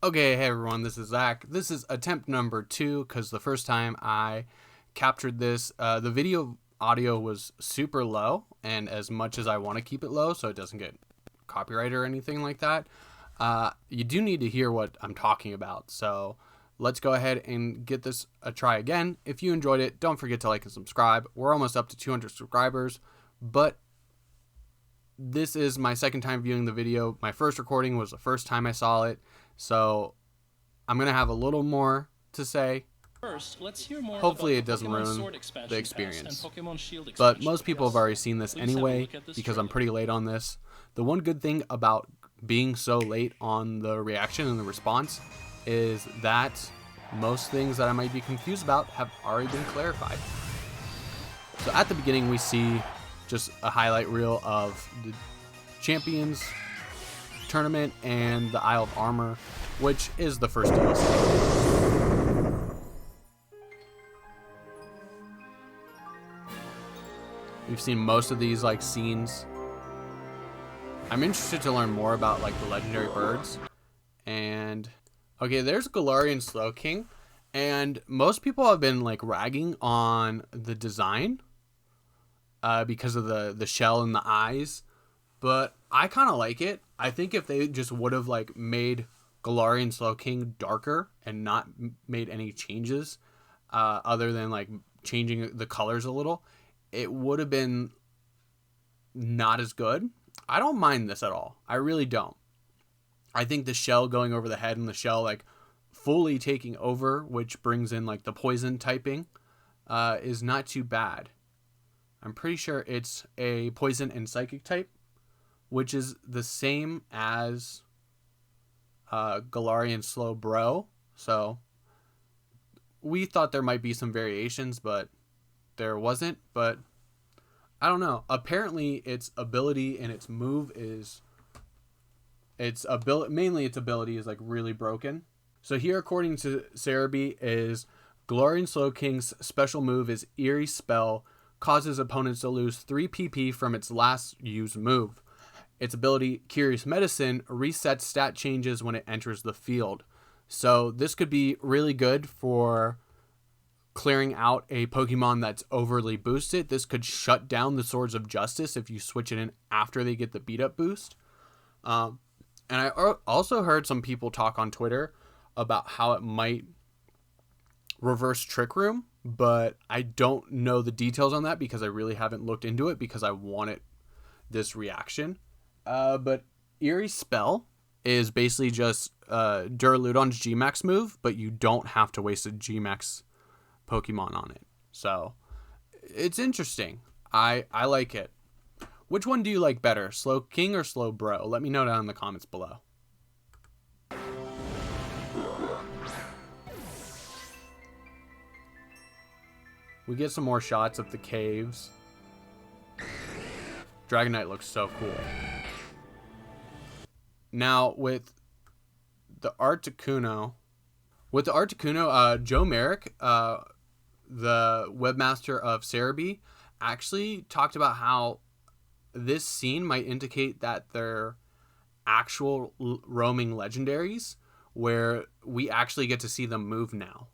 Okay, hey everyone, this is Zach. This is attempt number 2 because the first time I captured this, the video audio was super low, and as much as I want to keep it low so it doesn't get copyright or anything like that, you do need to hear what I'm talking about. So let's go ahead and get this a try again. If you enjoyed it, don't forget to like and subscribe. We're almost up to 200 subscribers, but this is my second time viewing the video. My first recording was the first time I saw it. So I'm going to have a little more to say. First, let's hear more. Hopefully about it doesn't Pokemon ruin Sword the experience. and Pokemon Shield But most people have already seen this Please have a anyway look at this because I'm trailer. pretty late on this. The one good thing about being so late on the reaction and the response is that most things that I might be confused about have already been clarified. So at the beginning we see just a highlight reel of the Champions Tournament and the Isle of Armor, which is the first DLC. We've seen most of these like scenes. I'm interested to learn more about like the legendary birds. And okay, there's Galarian Slowking, and most people have been like ragging on the design because of the shell and the eyes, but I kind of like it. I think if they just would have like made Galarian Slowking darker and not made any changes other than like changing the colors a little, it would have been not as good. I don't mind this at all. I really don't. I think the shell going over the head and the shell like fully taking over, which brings in like the poison typing, is not too bad. I'm pretty sure it's a poison and psychic type, which is the same as Galarian Slow Bro. So we thought there might be some variations, but there wasn't. But I don't know. Apparently its ability and its move is mainly its ability is like really broken. So here, according to Cerebi, is Galarian Slowking's special move is Eerie Spell, causes opponents to lose 3 PP from its last used move. Its ability, Curious Medicine, resets stat changes when it enters the field. So this could be really good for clearing out a Pokemon that's overly boosted. This could shut down the Swords of Justice if you switch it in after they get the beat up boost. And I also heard some people talk on Twitter about how it might reverse Trick Room, but I don't know the details on that because I really haven't looked into it because I wanted this reaction. But Eerie Spell is basically just Duraludon's G-Max move, but you don't have to waste a G-Max Pokemon on it. So it's interesting. I like it. Which one do you like better, Slowking or Slow Bro? Let me know down in the comments below. We get some more shots of the caves. Dragonite looks so cool. Now with the Articuno, Joe Merrick, the webmaster of Cerebi, actually talked about how this scene might indicate that they're actual roaming legendaries where we actually get to see them move now,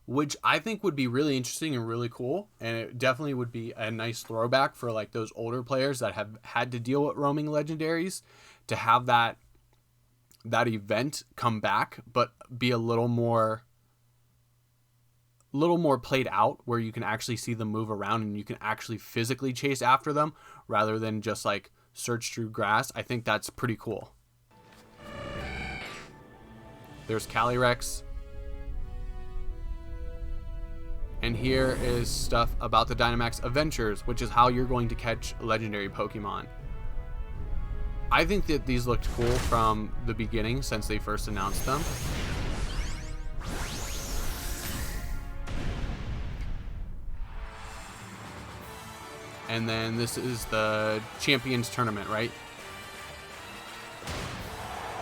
which I think would be really interesting and really cool. And it definitely would be a nice throwback for like those older players that have had to deal with roaming legendaries to have that event come back, but be a little more played out where you can actually see them move around and you can actually physically chase after them rather than just like search through grass. I think that's pretty cool. There's Calyrex. And here is stuff about the Dynamax Adventures, which is how you're going to catch legendary Pokemon. I think that these looked cool from the beginning since they first announced them. And then this is the Champions Tournament, right?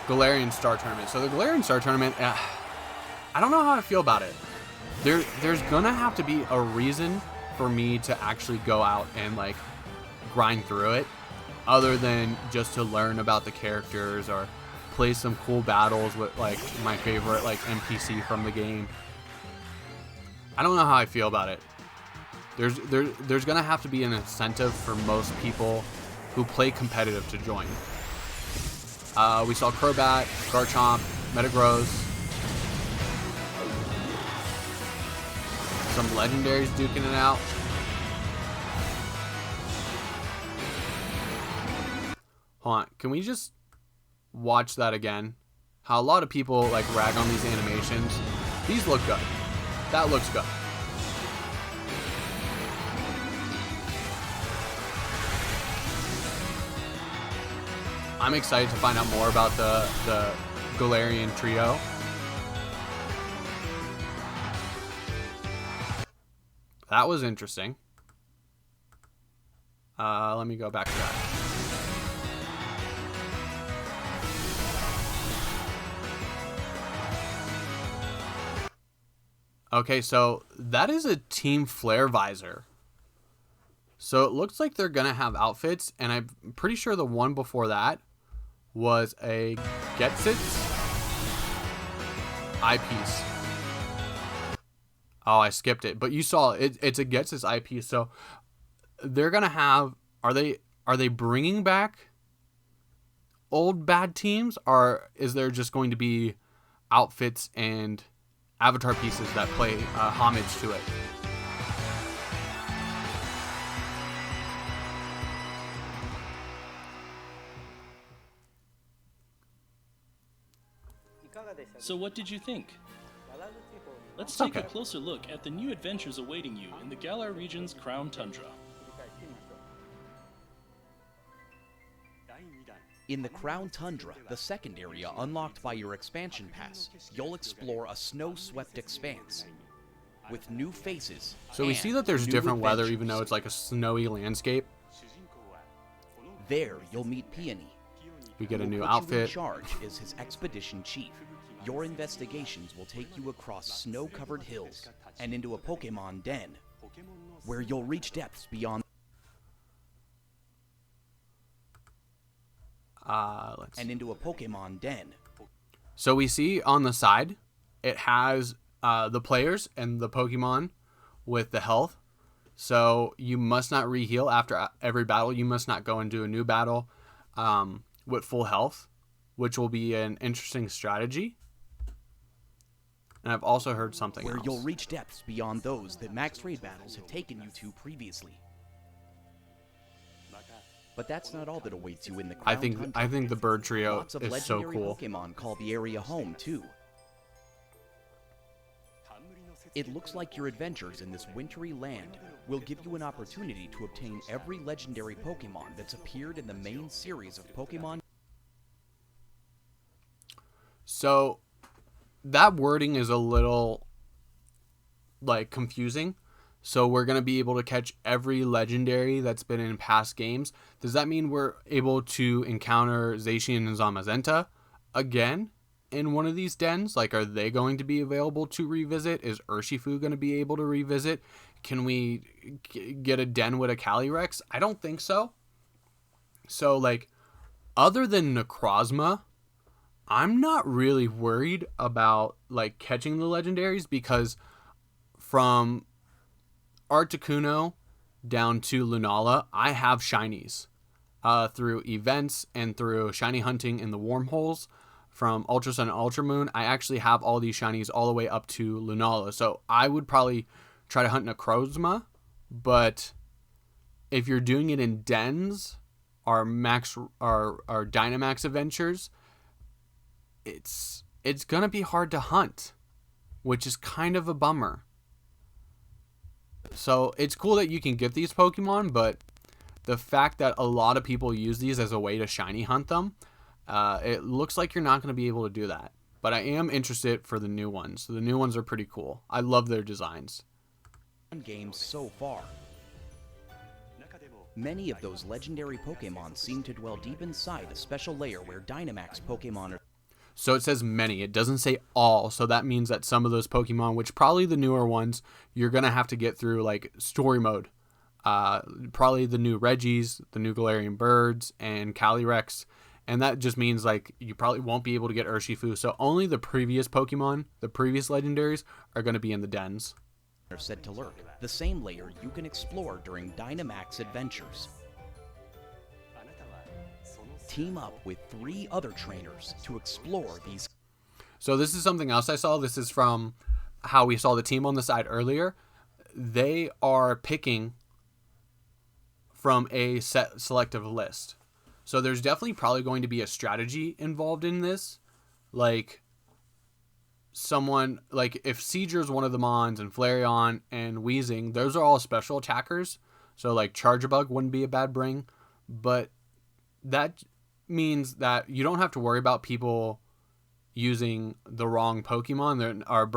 Galarian Star Tournament. So the Galarian Star Tournament, I don't know how I feel about it. There's gonna have to be a reason for me to actually go out and like grind through it, other than just to learn about the characters or play some cool battles with like my favorite like NPC from the game. I don't know how I feel about it. There's gonna have to be an incentive for most people who play competitive to join. We saw Crobat, Garchomp, Metagross, some legendaries duking it out. Hold on, can we just watch that again? How a lot of people like rag on these animations. These look good. That looks good. I'm excited to find out more about the Galarian trio. That was interesting. Let me go back to that. Okay, so that is a Team Flare visor. So it looks like they're gonna have outfits, and I'm pretty sure the one before that was a Getsits eyepiece. Oh, I skipped it, but you saw it. It's a Getsits eyepiece. So they're gonna have. Are they bringing back old bad teams, or is there just going to be outfits and avatar pieces that play homage to it? So what did you think? Let's take a closer look at the new adventures awaiting you in the Galar region's Crown Tundra. In the Crown Tundra, the second area unlocked by your expansion pass, you'll explore a snow-swept expanse with new faces. So we see that there's different weather, even though it's like a snowy landscape. There, you'll meet Peony. We get a new In outfit. charge is his expedition chief. Your investigations will take you across snow-covered hills and into a Pokémon den, where you'll reach depths beyond. Into a Pokémon den. So we see on the side, it has the players and the Pokemon with the health. So you must not re-heal after every battle. You must not go and do a new battle with full health, which will be an interesting strategy. And I've also heard something where else. You'll reach depths beyond those that max raid battles have taken you to previously. But that's not all that awaits you in the Crown Tundra. I think the bird trio Lots of is so legendary cool. Pokemon call the area home too. It looks like your adventures in this wintry land will give you an opportunity to obtain every legendary Pokemon that's appeared in the main series of Pokemon. So that wording is a little like confusing. So we're going to be able to catch every legendary that's been in past games. Does that mean we're able to encounter Zacian and Zamazenta again in one of these dens? Like, are they going to be available to revisit? Is Urshifu going to be able to revisit? Can we get a den with a Calyrex? I don't think so. So, like, other than Necrozma, I'm not really worried about, like, catching the legendaries, because from Articuno down to Lunala, I have shinies through events and through shiny hunting in the wormholes. From Ultra Sun and Ultra Moon, I actually have all these shinies all the way up to Lunala. So I would probably try to hunt Necrozma, but if you're doing it in dens or Dynamax Adventures, it's gonna be hard to hunt, which is kind of a bummer. So it's cool that you can get these Pokemon, but the fact that a lot of people use these as a way to shiny hunt them, it looks like you're not going to be able to do that. But I am interested for the new ones. So the new ones are pretty cool. I love their designs. Games so far. Many of those legendary Pokemon seem to dwell deep inside a special layer where Dynamax Pokemon are. So it says many. It doesn't say all. So that means that some of those Pokemon, which probably the newer ones, you're going to have to get through like story mode. Probably the new Regis, the new Galarian birds, and Calyrex, And that just means like you probably won't be able to get Urshifu. So only the previous Pokemon, the previous legendaries, are going to be in the dens. Are said to lurk, the same layer you can explore during Dynamax Adventures. Team up with 3 other trainers to explore these. So this is something else I saw. This is from how we saw the team on the side earlier. They are picking from a set selective list. So there's definitely probably going to be a strategy involved in this. Like someone, like if Seizur's one of the Mons and Flareon and Weezing, those are all special attackers. So like Charjabug wouldn't be a bad bring. But that means that you don't have to worry about people using the wrong Pokemon. They are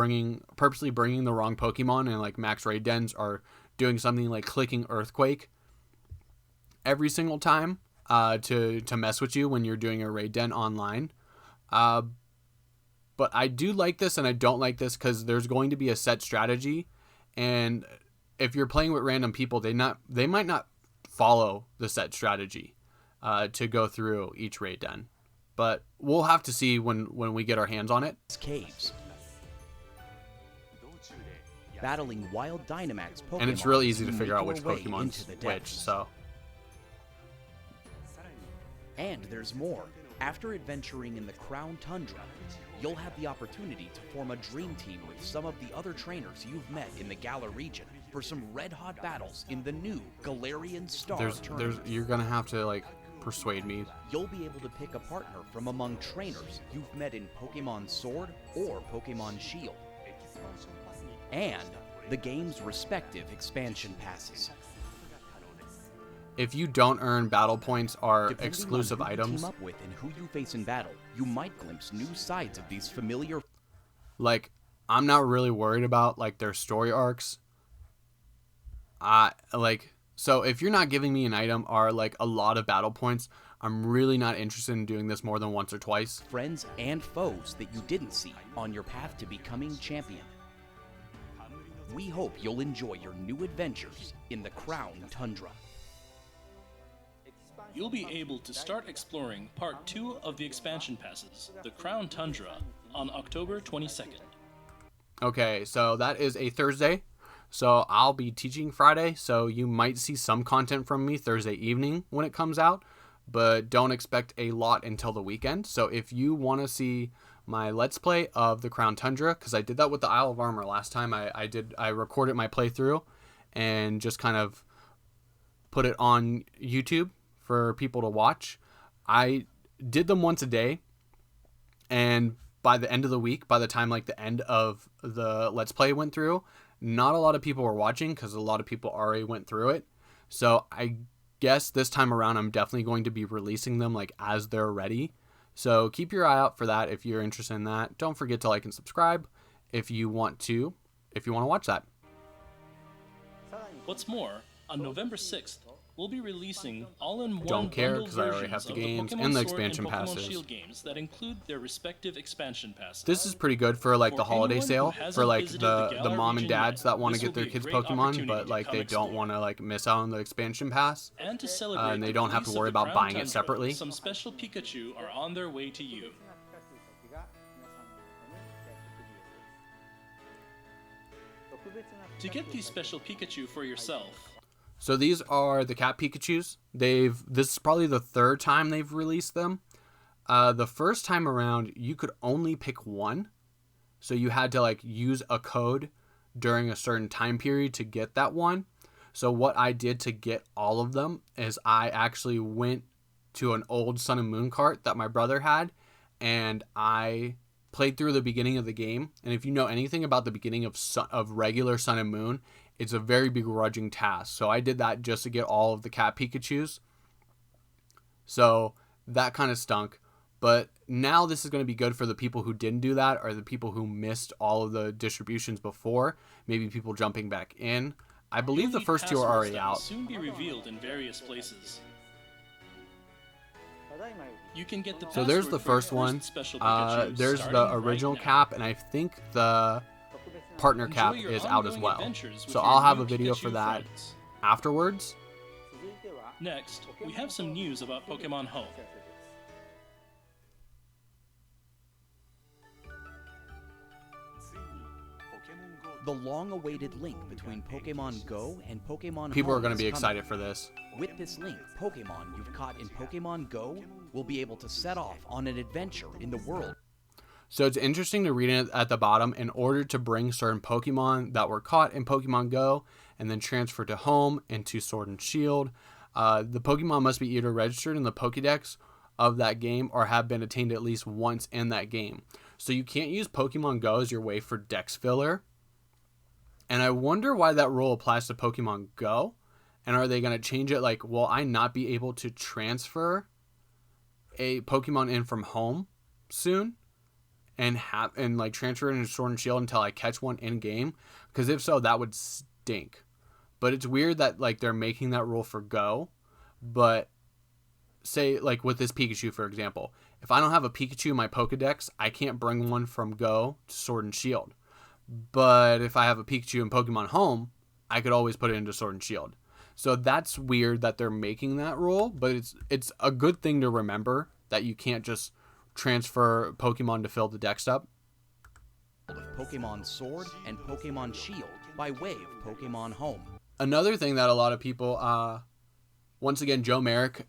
purposely bringing the wrong Pokemon, and like max raid dens are doing something like clicking Earthquake every single time to mess with you when you're doing a raid den online. But I do like this and I don't like this because there's going to be a set strategy, and if you're playing with random people, they might not follow the set strategy to go through each raid den. But we'll have to see when we get our hands on it. Caves. Battling wild Dynamax Pokemon. And it's real easy to figure out which Pokemon's which, so. And there's more. After adventuring in the Crown Tundra, you'll have the opportunity to form a dream team with some of the other trainers you've met in the Galar region for some red-hot battles in the new Galarian Tournament. You're gonna have to like persuade me. You'll be able to pick a partner from among trainers you've met in Pokémon Sword or Pokémon Shield, and the game's respective expansion passes. If you don't earn battle points or Depending exclusive on who items, you team up with and who you face in battle, you might glimpse new sides of these familiar. like I'm not really worried about like their story arcs. So if you're not giving me an item or like a lot of battle points, I'm really not interested in doing this more than once or twice. Friends and foes that you didn't see on your path to becoming champion. We hope you'll enjoy your new adventures in the Crown Tundra. You'll be able to start exploring Part 2 of the expansion passes, the Crown Tundra, on October 22nd. Okay, so that is a Thursday. So I'll be teaching Friday, so you might see some content from me Thursday evening when it comes out, but don't expect a lot until the weekend. So if you want to see my Let's Play of the Crown Tundra, because I did that with the Isle of Armor last time, I recorded my playthrough and just kind of put it on YouTube for people to watch. I did them once a day, and by the end of the week, by the time like the end of the Let's Play went through, not a lot of people were watching because a lot of people already went through it. So I guess this time around I'm definitely going to be releasing them like as they're ready. So keep your eye out for that if you're interested in that. Don't forget to like and subscribe if you want to watch that. What's more, on November 6th, we'll be releasing all-in-one Don't care, bundled 'cause I already versions have the of games Pokémon and the Sword expansion and Pokémon passes. Shield games that include their respective expansion passes. This is pretty good for like the For holiday anyone who sale hasn't for like visited the Galar mom and region dads yet, that want to this get will their be a kids great Pokemon, opportunity but to like come they don't explore. want to like miss out on the expansion pass. And to celebrate and they the don't have to release worry of the about Crown buying it Tundra, separately. Some special Pikachu are on their way to you. To get these special Pikachu for yourself, So these are the cat Pikachus. This is probably the third time they've released them. The first time around, you could only pick one. So you had to like use a code during a certain time period to get that one. So what I did to get all of them is I actually went to an old Sun and Moon cart that my brother had, and I played through the beginning of the game. And if you know anything about the beginning of regular Sun and Moon, it's a very begrudging task. So I did that just to get all of the cat Pikachus. So that kind of stunk. But now this is going to be good for the people who didn't do that, or the people who missed all of the distributions before. Maybe people jumping back in. I believe you'll the need first two are passwords already that will out. soon be revealed in various places. You can get the So there's password the for your first one. special Pikachu There's starting the right original now. cap, and I think the partner Enjoy cap your is out as ongoing well. adventures with So your I'll have new a video Pikachu for that friends. afterwards. Next, we have some news about Pokemon Home. The long-awaited link between Pokemon Go and Pokemon People Home are going to is be coming. excited for this. With this link, Pokemon you've caught in Pokemon Go will be able to set off on an adventure in the world. So it's interesting to read it at the bottom. In order to bring certain Pokemon that were caught in Pokemon Go and then transfer to Home and to Sword and Shield, the Pokemon must be either registered in the Pokédex of that game or have been attained at least once in that game. So you can't use Pokemon Go as your way for Dex filler. And I wonder why that rule applies to Pokemon Go. And are they going to change it? Like, will I not be able to transfer a Pokemon in from Home soon? And like transfer it into Sword and Shield until I catch one in game? Because if so, that would stink. But it's weird that like they're making that rule for Go. But say like with this Pikachu, for example, if I don't have a Pikachu in my Pokedex, I can't bring one from Go to Sword and Shield. But if I have a Pikachu in Pokemon Home, I could always put it into Sword and Shield. So that's weird that they're making that rule, but it's a good thing to remember that you can't just transfer Pokemon to fill the dex up. Of Pokemon Sword and Pokemon Shield by way of Pokemon Home. Another thing that a lot of people, once again, Joe Merrick,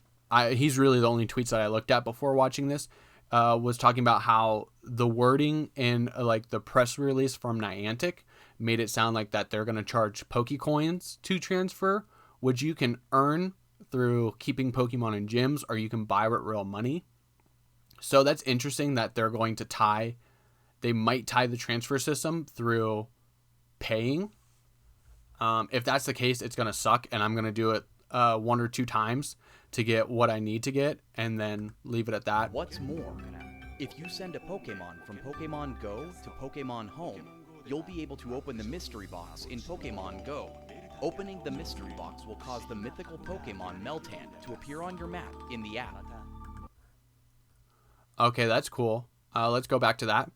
he's really the only tweets that I looked at before watching this, was talking about how the wording in like the press release from Niantic made it sound like that they're going to charge Pokecoins to transfer, which you can earn through keeping Pokemon in gyms, or you can buy with real money. So that's interesting that they're going to they might tie the transfer system through paying. If that's the case, it's going to suck, and I'm going to do it 1 or 2 times to get what I need to get, and then leave it at that. What's more, if you send a Pokemon from Pokemon Go to Pokemon Home, you'll be able to open the mystery box in Pokemon Go. Opening the mystery box will cause the mythical Pokemon Meltan to appear on your map in the app. Okay, that's cool. Let's go back to that.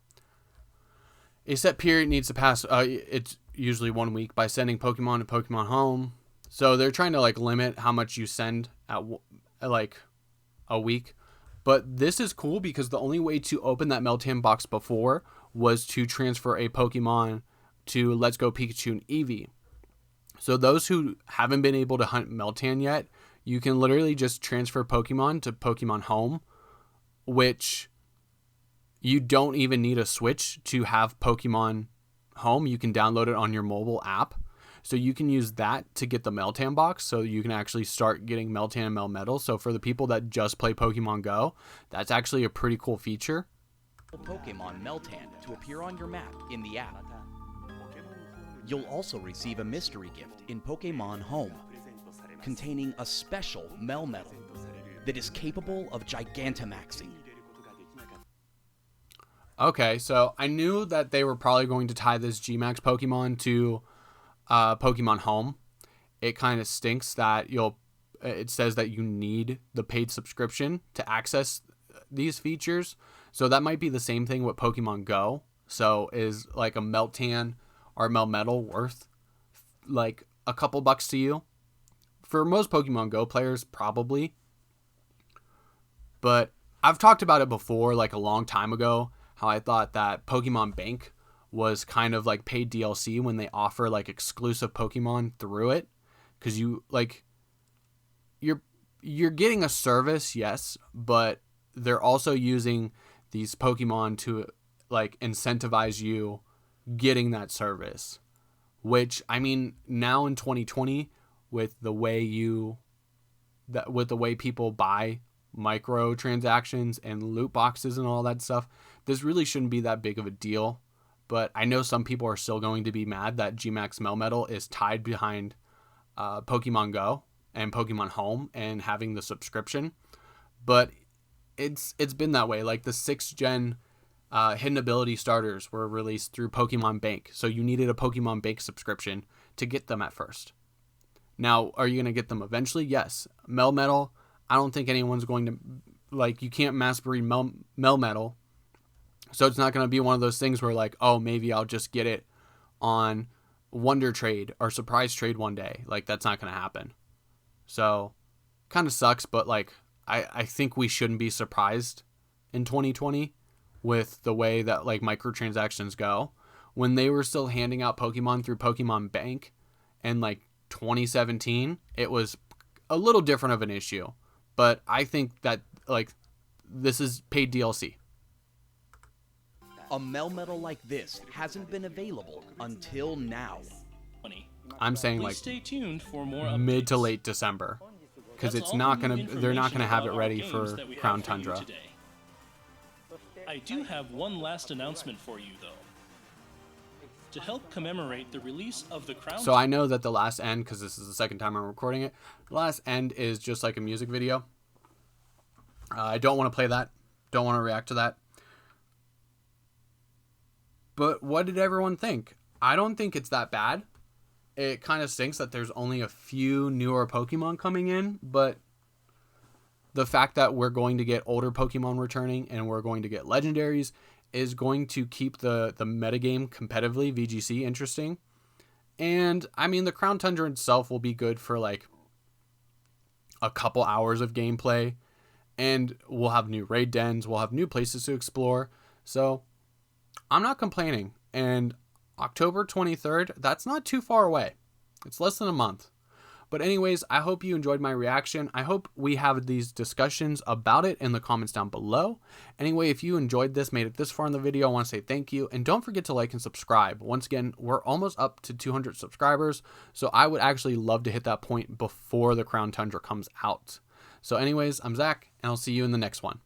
A set period needs to pass. It's usually 1 week by sending Pokemon to Pokemon Home. So they're trying to like limit how much you send at like a week. But this is cool because the only way to open that Meltan box before was to transfer a Pokemon to Let's Go Pikachu and Eevee. So those who haven't been able to hunt Meltan yet, you can literally just transfer Pokemon to Pokemon Home, which you don't even need a Switch to have Pokemon Home. You can download it on your mobile app. So you can use that to get the Meltan box, so you can actually start getting Meltan and Melmetal. So for the people that just play Pokemon Go, that's actually a pretty cool feature. Pokemon Meltan to appear on your map in the app. You'll also receive a mystery gift in Pokemon Home, containing a special Melmetal that is capable of Gigantamaxing. Okay, so I knew that they were probably going to tie this Gmax Pokemon to Pokemon Home. It kind of stinks that it says that you need the paid subscription to access these features. So that might be the same thing with Pokemon Go. So is like a Meltan or Melmetal worth like a couple bucks to you? For most Pokemon Go players, probably. But I've talked about it before, like a long time ago, how I thought that Pokemon Bank was kind of like paid DLC when they offer like exclusive Pokemon through it. Because you're getting a service, yes, but they're also using these Pokemon to like incentivize you getting that service. Which, I mean, now in 2020, with the way people buy microtransactions and loot boxes and all that stuff, this really shouldn't be that big of a deal. But I know some people are still going to be mad that Gmax Melmetal is tied behind Pokemon Go and Pokemon Home and having the subscription. But it's been that way. Like the 6th gen hidden ability starters were released through Pokemon Bank. So you needed a Pokemon Bank subscription to get them at first. Now, are you going to get them eventually? Yes. Melmetal, I don't think anyone's going to, like, you can't mass breed Melmetal. So it's not going to be one of those things where like, oh, maybe I'll just get it on Wonder Trade or Surprise Trade one day. Like, that's not going to happen. So kind of sucks, but like, I think we shouldn't be surprised in 2020 with the way that like microtransactions go, when they were still handing out Pokemon through Pokemon Bank in like 2017, it was a little different of an issue. But I think that like this is paid DLC. A Melmetal like this hasn't been available until now. I'm saying Please like stay tuned for more mid to updates. late December, because That's it's all not the new gonna. They're not information gonna have it about our ready games for that we have Crown for you Tundra. today. I do have one last announcement for you, though. To help commemorate the release of the Crown So I know that the last end, because this is the second time I'm recording it, the last end is just like a music video. I don't want to play that. Don't want to react to that. But what did everyone think? I don't think it's that bad. It kind of stinks that there's only a few newer Pokemon coming in, but the fact that we're going to get older Pokemon returning and we're going to get legendaries is going to keep the metagame competitively, VGC, interesting. And, I mean, the Crown Tundra itself will be good for, like, a couple hours of gameplay. And we'll have new raid dens. We'll have new places to explore. So, I'm not complaining. And October 23rd, that's not too far away. It's less than a month. But anyways, I hope you enjoyed my reaction. I hope we have these discussions about it in the comments down below. Anyway, if you enjoyed this, made it this far in the video, I want to say thank you. And don't forget to like and subscribe. Once again, we're almost up to 200 subscribers. So I would actually love to hit that point before the Crown Tundra comes out. So anyways, I'm Zach, and I'll see you in the next one.